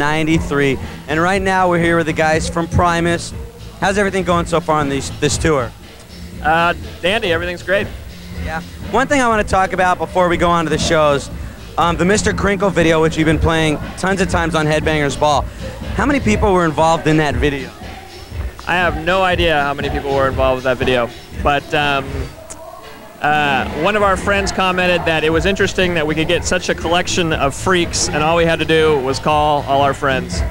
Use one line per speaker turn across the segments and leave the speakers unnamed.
93, and right now we're here with the guys from Primus. How's everything going so far on this tour?
Dandy, everything's great.
Yeah. One thing I want to talk about before we go on to the shows, the Mr. Crinkle video, which we've been playing tons of times on Headbangers Ball. How many people were involved in that video?
I have no idea how many people were involved with that video, but one of our friends commented that it was interesting that we could get such a collection of freaks and all we had to do was call all our friends.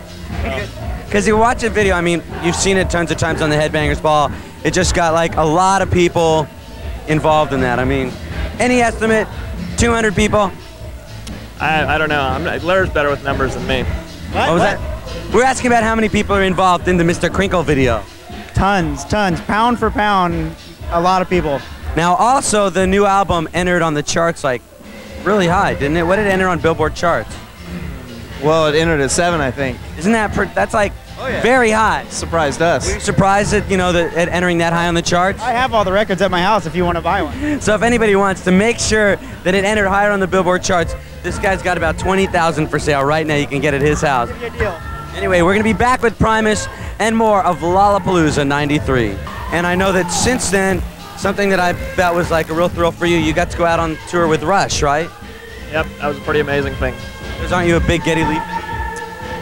Because you watch a video, I mean, you've seen it tons of times on the Headbangers Ball. It just got like a lot of people involved in that. I mean, any estimate? 200 people?
I don't know. Larry's better with numbers than me.
What was that? We're asking about how many people are involved in the Mr. Crinkle video.
Tons. Pound for pound, a lot of people.
Now, also, the new album entered on the charts like really high, didn't it? What did it enter on Billboard charts?
Well, it entered at 7, I think.
Isn't that that's like very high?
Surprised us.
Were you surprised at at entering that high on the charts?
I have all the records at my house if you want to buy one.
So if anybody wants to make sure that it entered higher on the Billboard charts, this guy's got about 20,000 for sale right now. You can get it at his house.
Good deal.
Anyway, we're going to be back with Primus and more of Lollapalooza 93. And I know that since then, something that I bet was like a real thrill for you, you got to go out on tour with Rush, right?
Yep, that was a pretty amazing thing.
Because aren't you a big Geddy Lee?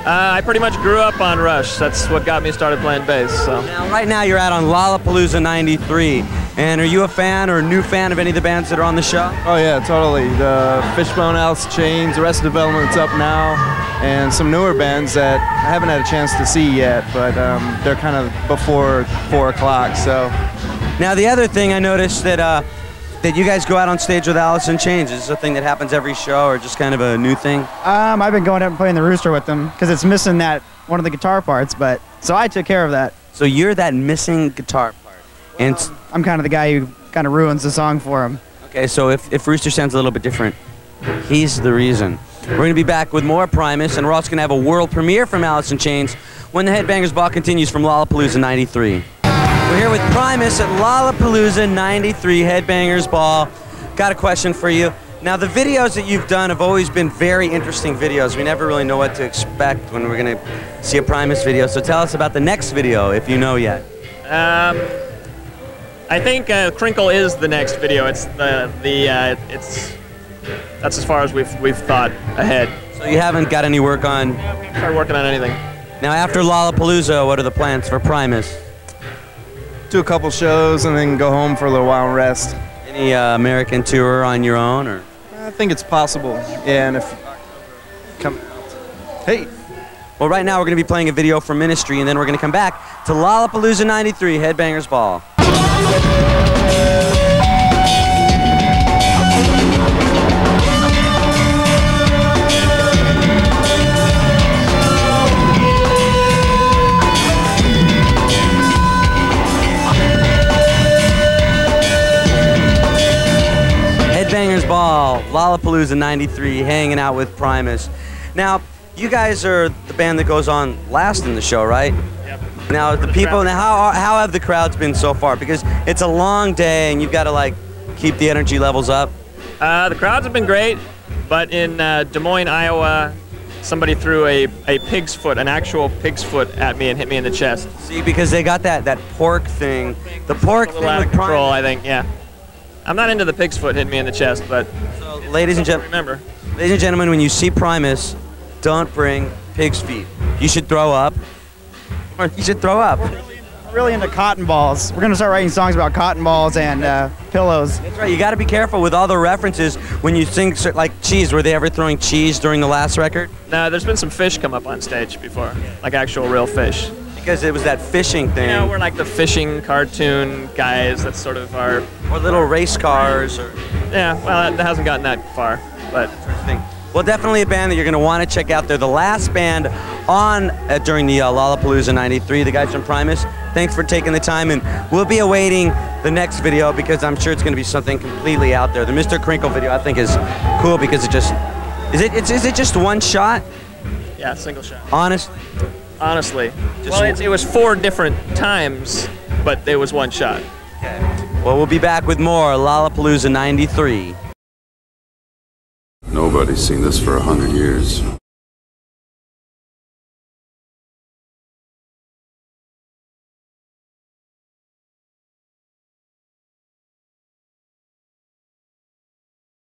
I pretty much grew up on Rush. That's what got me started playing bass. So.
Now, right now you're out on Lollapalooza 93. And are you a fan or a new fan of any of the bands that are on the show?
Oh yeah, totally. The Fishbone, Alice Chains, Arrested Development's up now, and some newer bands that I haven't had a chance to see yet, but they're kind of before 4 o'clock, so.
Now the other thing I noticed that you guys go out on stage with Alice in Chains. Is this a thing that happens every show or just kind of a new thing?
I've been going out and playing the Rooster with them because it's missing that one of the guitar parts, but so I took care of that.
So you're that missing guitar part. And
I'm kind of the guy who kind of ruins the song for him.
Okay, so if Rooster sounds a little bit different, he's the reason. We're going to be back with more Primus, and we're also going to have a world premiere from Alice in Chains when the Headbangers Ball continues from Lollapalooza 93. We're here with Primus at Lollapalooza 93 Headbangers Ball. Got a question for you. Now, the videos that you've done have always been very interesting videos. We never really know what to expect when we're going to see a Primus video. So tell us about the next video, if you know yet.
I think Crinkle is the next video. It's that's as far as we've thought ahead.
So you haven't got any work on?
We haven't started working on anything.
Now, after Lollapalooza, what are the plans for Primus?
Do a couple shows and then go home for a little while and rest.
Any American tour on your own, or?
I think it's possible. Yeah, and if come, hey.
Well, right now we're going to be playing a video for Ministry, and then we're going to come back to Lollapalooza 93 Headbangers Ball. Headbangers Ball, Lollapalooza 93, hanging out with Primus. Now, you guys are the band that goes on last in the show, right?
Yep.
Now, the people, now how have the crowds been so far? Because it's a long day and you've got to like keep the energy levels up.
The crowds have been great, but in Des Moines, Iowa, somebody threw a pig's foot, an actual pig's foot at me and hit me in the chest.
See, because they got that pork thing. The pork thing
out of
with
control, I think, yeah. I'm not into the pig's foot hitting me in the chest, but
so, ladies and gentlemen, when you see Primus, don't bring pig's feet. You should throw up. Or you should throw up.
We're really into cotton balls. We're going to start writing songs about cotton balls and pillows.
That's right. You got to be careful with all the references when you sing like cheese. Were they ever throwing cheese during the last record?
No, there's been some fish come up on stage before, like actual real fish.
Because it was that fishing thing.
You know, we're like the fishing cartoon guys. That's sort of our...
Or little race cars. Or
yeah, well, it hasn't gotten that far, but...
Interesting. Well, definitely a band that you're going to want to check out. They're the last band on during the Lollapalooza 93, the guys from Primus. Thanks for taking the time, and we'll be awaiting the next video because I'm sure it's going to be something completely out there. The Mr. Crinkle video, I think, is cool because it just... Is it just one shot?
Yeah, single shot.
Honestly?
Honestly. Well, it was 4 different times, but it was one shot.
Okay. Well, we'll be back with more Lollapalooza 93.
Nobody's seen this for 100 years.